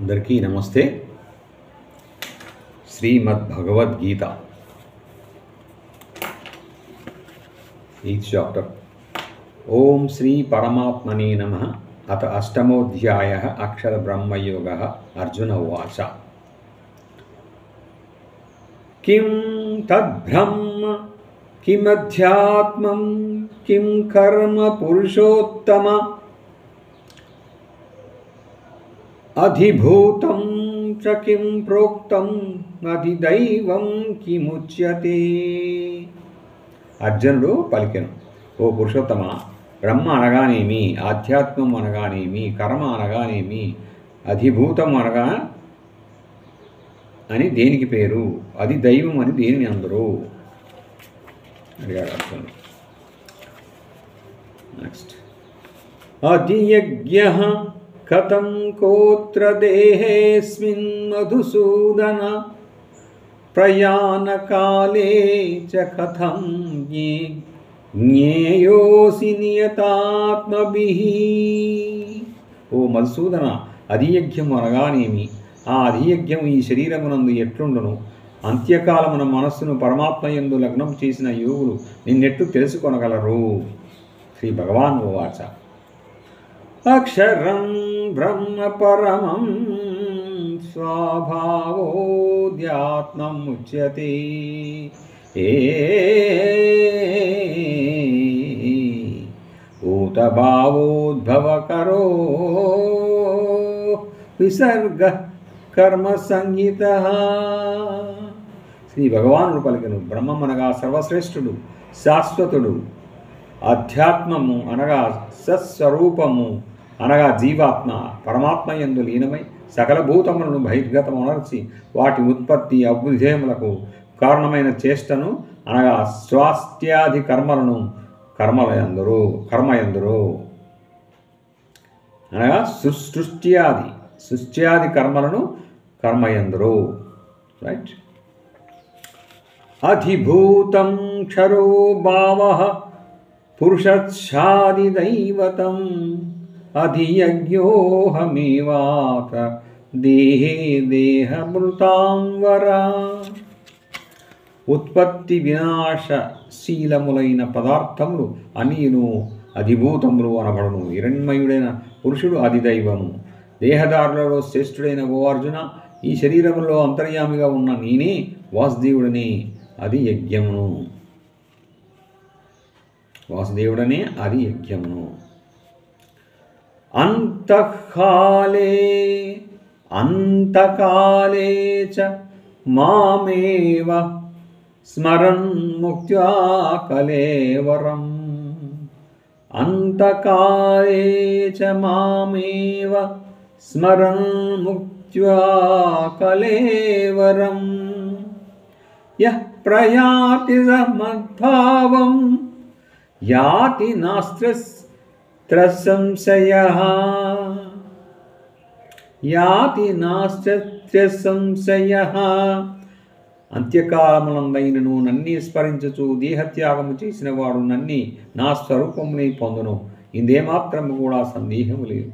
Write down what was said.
అందరికీ నమస్తే. Srimad Bhagavad Gita 8th chapter. ఓం శ్రీ పరమాత్మనే నమః. అత అష్టమోధ్యాయః అక్షర బ్రహ్మయోగః. అర్జున ఉవాచ. కిం తద్బ్రహ్మ కిమధ్యాత్మం కిం కర్మ పురుషోత్తమ అధిభూతం చ కిం ప్రోక్తం అధిదైవం కిముచ్యతే. అర్జునుడు పలికెను, ఓ పురుషోత్తమ, బ్రహ్మ అనగానేమి, ఆధ్యాత్మం అనగానేమి, కర్మ అనగానేమి, అధిభూతం అనగా అని దేనికి పేరు, అది దైవం అని దేనిని అందరూ అడిగాడు అర్జునుడు. నెక్స్ట్. అధియజ్ఞః కథం కోత్ర దేహేస్మిన్ మధుసూదన ప్రయాణకాలే చ కథం జ్ఞేయోసి నియతాత్మభిః. ఓ మధుసూదన, అధియజ్ఞం అనగానేమి, ఆ అధియజ్ఞం ఈ శరీరమునందు ఎట్లుండును, అంత్యకాలమున మనస్సును పరమాత్మయందు లగ్నం చేసిన యోగులు నిన్నెట్టు తెలుసుకొనగలరు. శ్రీ భగవాన్ ఉవాచ. అక్షరం బ్రహ్మ పరమం స్వభావోధ్యాత్మం ఉచ్యతే. భూతభావోద్భవకరో విసర్గ కర్మ సంహితః. శ్రీ భగవానుడు పలికెను, బ్రహ్మం అనగా సర్వశ్రేష్ఠుడు, శాశ్వతుడు, అధ్యాత్మము అనగా సత్స్వరూపము అనగా జీవాత్మ పరమాత్మ యందు లీనమై సకల భూతములను బహిర్గతమునర్చి వాటి ఉత్పత్తి అభ్యుదయములకు కారణమైన చేష్టను అనగా స్వాస్థ్యాది కర్మలను కర్మయందురు అనగా సృష్ట్యాది కర్మలను కర్మయందురు. రైట్. అధిభూతం క్షరో భావః పురుషచ్ఛాదిదైవతం అధియజ్ఞోహమేవాత దేహే దేహమృతాం వరా. ఉత్పత్తి వినాశశీలములైన పదార్థములు అన్నీను అధిభూతములు అనబడును. హిరణ్మయుడైన పురుషుడు అధిదైవము. దేహదారులలో శ్రేష్ఠుడైన ఓ అర్జున, ఈ శరీరములో అంతర్యామిగా ఉన్న నేనే వాసుదేవుడనే అది యజ్ఞమును. వాసుదేవుడనే అది యజ్ఞమును. అంతకాలే చ మామేవ స్మరన్ ముక్త్యా కలేవరం. అంతకాలే చ మామేవ స్మరన్ ముక్త్యా కలేవరం. యః ప్రయాతి మద్భావం యాతి నాస్త్ర సంశయః. యాతి నాస్త్ర సంశయః. అంత్యకాలములందైనను నన్నే స్మరించుచు దేహత్యాగము చేసిన వాడు నన్నే నా స్వరూపమునే పొందును. ఇందేమాత్రము కూడా సందేహము లేదు.